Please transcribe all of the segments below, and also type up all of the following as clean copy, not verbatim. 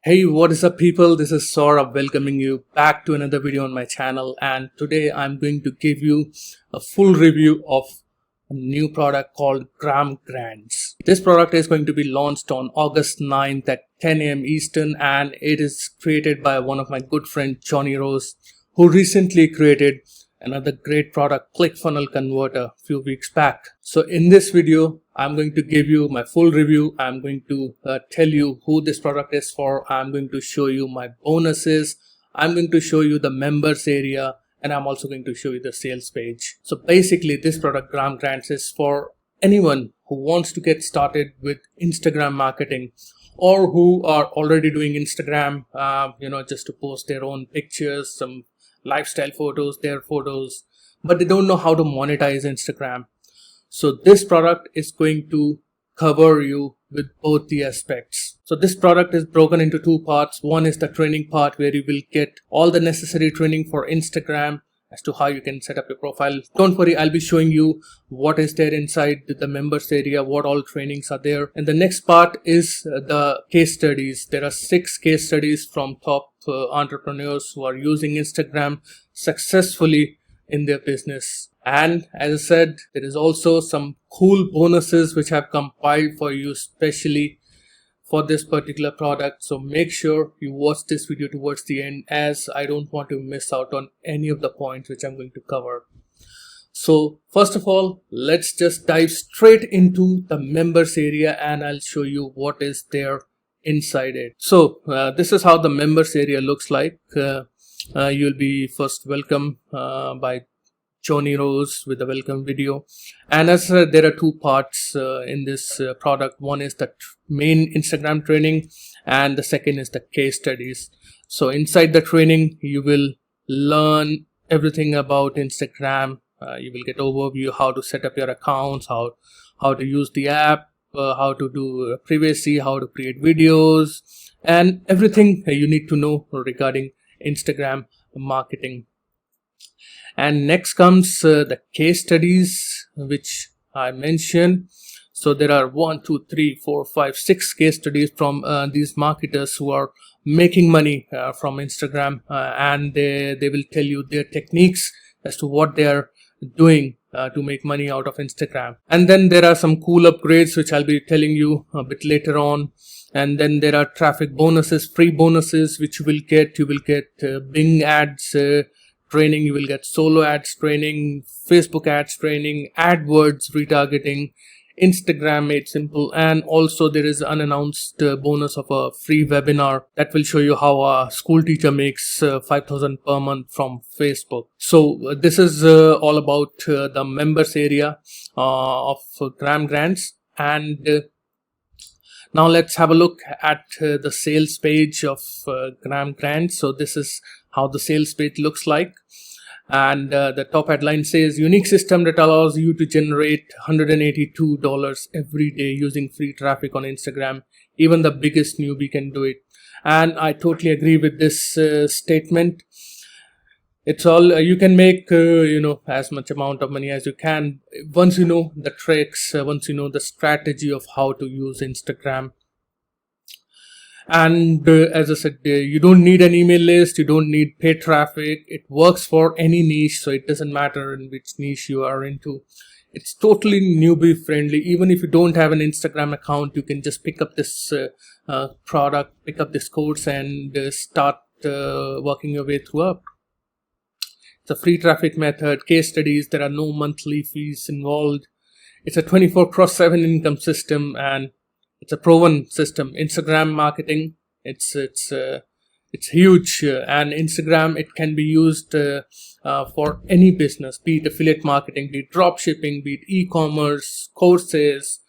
Hey, what is up people? This is Saurabh welcoming you back to another video on my channel, and today I'm going to give you a full review of a new product called GramGrands. This product is going to be launched on August 9th at 10 a.m. Eastern, and it is created by one of my good friend Johnny Rose, who recently created another great product, ClickFunnels Converter, a few weeks back. So in this video, I'm going to give you my full review. I'm going to tell you who this product is for. I'm going to show you my bonuses. I'm going to show you the members area, and I'm also going to show you the sales page. So basically, this product, GramGrands, is for anyone who wants to get started with Instagram marketing, or who are already doing Instagram, just to post their own pictures, some lifestyle photos, their photos, but they don't know how to monetize Instagram. So this product is going to cover you with both the aspects. So this product is broken into two parts. One is the training part, where you will get all the necessary training for Instagram as to how you can set up your profile. Don't worry, I'll be showing you what is there inside the members area, what all trainings are there. And the next part is the case studies. There are 6 case studies from top entrepreneurs who are using Instagram successfully in their business. And as I said, there is also some cool bonuses which I've compiled for you specially for this particular product. So make sure you watch this video towards the end, as I don't want to miss out on any of the points which I'm going to cover. So first of all, let's just dive straight into the members area, and I'll show you what is there inside it. So this is how the members area looks like. You'll be first welcome by Johnny Rose with a welcome video. And as there are two parts in this product. One is the main Instagram training, and the second is the case studies. So inside the training, you will learn everything about Instagram. You will get overview, how to set up your accounts, how to use the app, how to do privacy, how to create videos, and everything you need to know regarding Instagram marketing. And next comes the case studies, which I mentioned. So there are 1, 2, 3, 4, 5, 6 case studies from these marketers who are making money from Instagram, and they will tell you their techniques as to what they are doing to make money out of Instagram. And then there are some cool upgrades which I'll be telling you a bit later on. And then there are traffic bonuses, free bonuses which you will get. You will get Bing ads training, you will get solo ads training, Facebook ads training, AdWords retargeting, Instagram made simple, and also there is unannounced bonus of a free webinar that will show you how a school teacher makes 5,000 per month from Facebook. So this is all about the members area of GramGrands. And now let's have a look at the sales page of GramGrands. So this is how the sales page looks like. And the top headline says, unique system that allows you to generate $182 every day using free traffic on Instagram. Even the biggest newbie can do it. And I totally agree with this statement. It's all you can make as much amount of money as you can once you know the tricks, once you know the strategy of how to use Instagram. And as I said, you don't need an email list, you don't need paid traffic. It works for any niche, so it doesn't matter in which niche you are into. It's totally newbie friendly. Even if you don't have an Instagram account, you can just pick up this product, pick up this course, and start working your way through up. It's a free traffic method, case studies, there are no monthly fees involved. It's a 24/7 income system, and it's a proven system. Instagram marketing, it's huge, and Instagram, it can be used for any business, be it affiliate marketing, be it drop shipping, be it e-commerce, courses,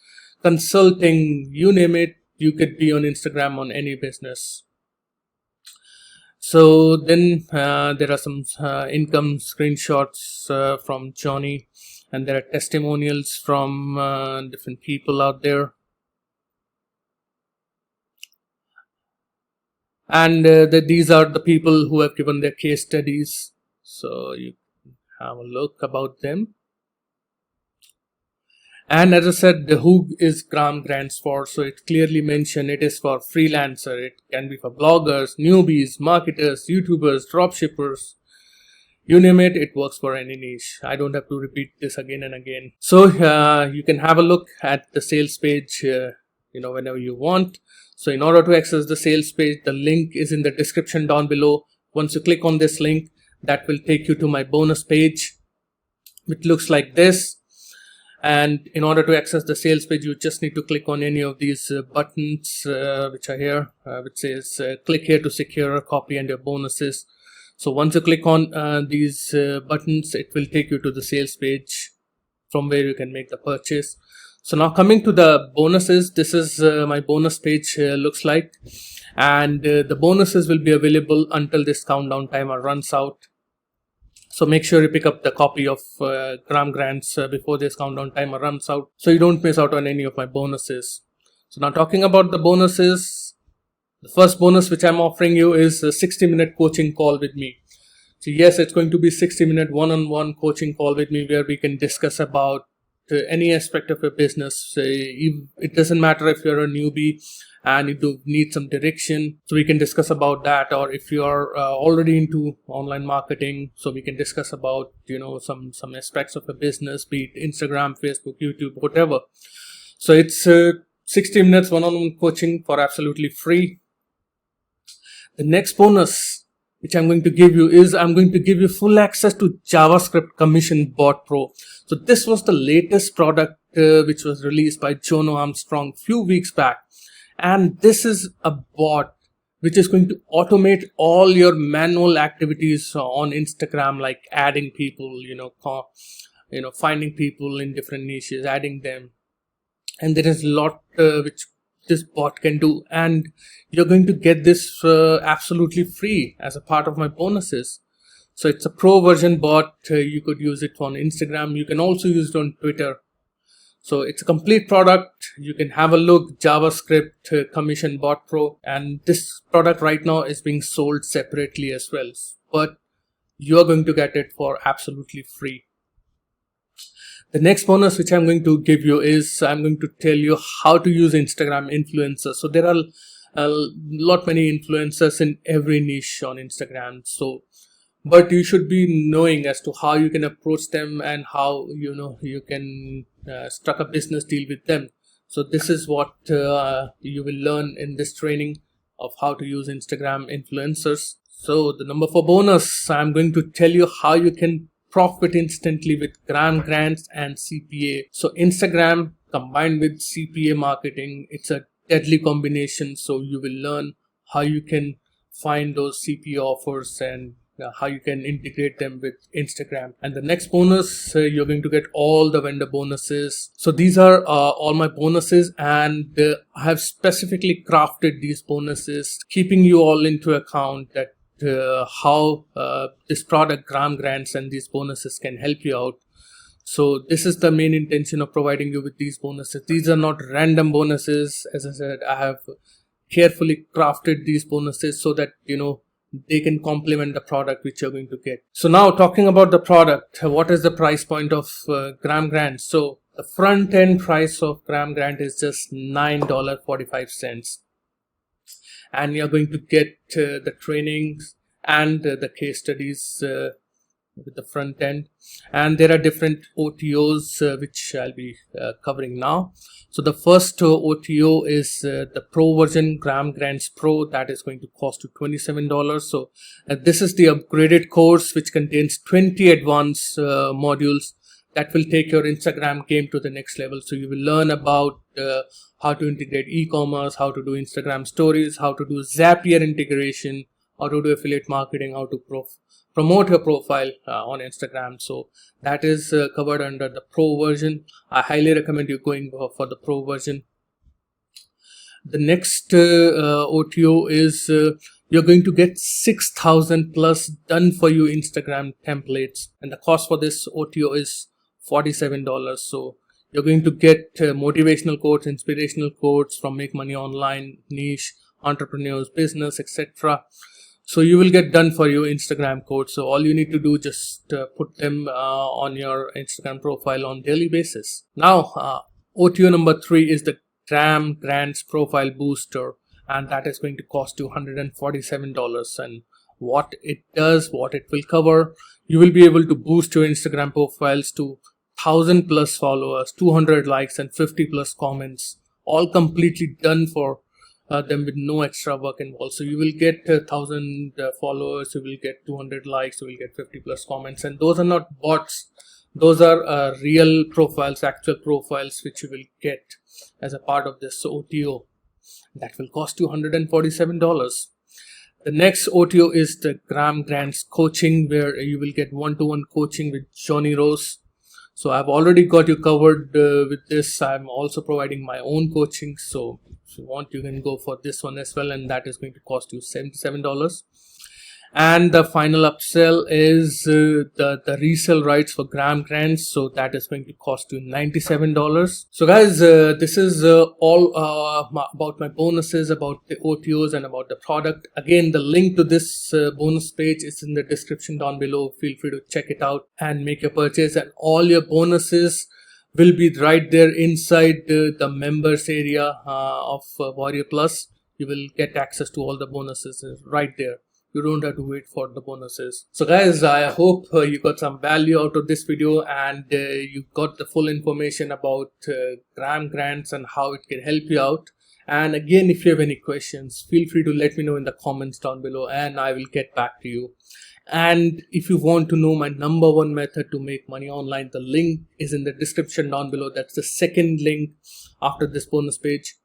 consulting, you name it, you could be on Instagram on any business. So then there are some income screenshots from Johnny, and there are testimonials from different people out there. And these are the people who have given their case studies. So you have a look about them. And as I said, the who is GramGrands for, so it clearly mentioned it is for freelancer. It can be for bloggers, newbies, marketers, YouTubers, dropshippers, you name it, it works for any niche. I don't have to repeat this again and again. So you can have a look at the sales page whenever you want. So in order to access the sales page, the link is in the description down below. Once you click on this link, that will take you to my bonus page, which looks like this. And in order to access the sales page, you just need to click on any of these buttons which are here, which says click here to secure a copy and your bonuses. So once you click on these buttons, it will take you to the sales page from where you can make the purchase. So now coming to the bonuses, this is my bonus page looks like, and the bonuses will be available until this countdown timer runs out. So make sure you pick up the copy of GramGrands before this countdown timer runs out, so you don't miss out on any of my bonuses. So now talking about the bonuses, the first bonus which I'm offering you is a 60-minute coaching call with me. So yes, it's going to be 60-minute one-on-one coaching call with me where we can discuss about any aspect of your business. It doesn't matter if you're a newbie and you do need some direction, so we can discuss about that, or if you are already into online marketing, so we can discuss about some aspects of a business, be it Instagram, Facebook, YouTube, whatever. So it's 60 minutes one-on-one coaching for absolutely free. The next bonus which I'm going to give you is I'm going to give you full access to JavaScript Commission Bot Pro. So this was the latest product which was released by Jono Armstrong few weeks back. And this is a bot which is going to automate all your manual activities on Instagram, like adding people, finding people in different niches, adding them. And there is a lot which this bot can do, and you're going to get this absolutely free as a part of my bonuses. So it's a pro version bot. You could use it on Instagram. You can also use it on Twitter. So it's a complete product. You can have a look, JavaScript Commission Bot Pro, and this product right now is being sold separately as well, but you're going to get it for absolutely free. The next bonus which I'm going to give you is I'm going to tell you how to use Instagram influencers. So there are a lot many influencers in every niche on Instagram. But you should be knowing as to how you can approach them and how you can struck a business deal with them. So this is what you will learn in this training of how to use Instagram influencers. So the number 4 bonus, I'm going to tell you how you can profit instantly with GramGrands and CPA. So Instagram combined with CPA marketing, it's a deadly combination. So you will learn how you can find those CPA offers and how you can integrate them with Instagram. And the next bonus, you're going to get all the vendor bonuses. So these are all my bonuses, and I have specifically crafted these bonuses, keeping you all into account that how this product GramGrands and these bonuses can help you out. So this is the main intention of providing you with these bonuses. These are not random bonuses. As I said, I have carefully crafted these bonuses so that they can complement the product which you're going to get. So now talking about the product, what is the price point of GramGrands? So the front end price of GramGrands is just $9.45. And you're going to get the trainings and the case studies with the front end, and there are different OTOs which I'll be covering now. So the first OTO is the pro version, GramGrands Pro, that is going to cost you $27. So this is the upgraded course which contains 20 advanced modules that will take your Instagram game to the next level. So you will learn about how to integrate e-commerce, how to do Instagram stories, how to do Zapier integration, how to do affiliate marketing, how to promote your profile on Instagram. So that is covered under the pro version. I highly recommend you going for the pro version. The next OTO is you're going to get 6,000 plus done for you Instagram templates, and the cost for this OTO is $47. So you're going to get motivational quotes, inspirational quotes from Make Money Online, niche, entrepreneurs, business, etc. So you will get done for your Instagram code. So all you need to do, just put them on your Instagram profile on daily basis. Now OTO number 3 is the GramGrands profile booster, and that is going to cost you $147. And what it does, what it will cover, you will be able to boost your Instagram profiles to 1000 plus followers, 200 likes and 50 plus comments, all completely done for them with no extra work involved. So you will get 1000 followers, you will get 200 likes, you will get 50 plus comments, and those are not bots. Those are real profiles, actual profiles, which you will get as a part of this OTO. That will cost you $147. The next OTO is the GramGrands coaching, where you will get one-to-one coaching with Johnny Rose. So I've already got you covered with this. I'm also providing my own coaching. So if you want, you can go for this one as well, and that is going to cost you $77. And the final upsell is the resell rights for GramGrands. So that is going to cost you $97. So guys, this is all about my bonuses, about the OTOs, and about the product. Again, the link to this bonus page is in the description down below. Feel free to check it out and make your purchase, and all your bonuses will be right there inside the members area of Warrior Plus. You will get access to all the bonuses right there. You don't have to wait for the bonuses. So guys, I hope you got some value out of this video, and you got the full information about GramGrands and how it can help you out. And again, if you have any questions, feel free to let me know in the comments down below, and I will get back to you. And if you want to know my #1 method to make money online, the link is in the description down below. That's the second link after this bonus page.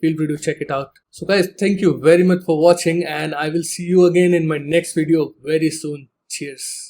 Feel free to check it out. So guys, thank you very much for watching, and I will see you again in my next video very soon. Cheers.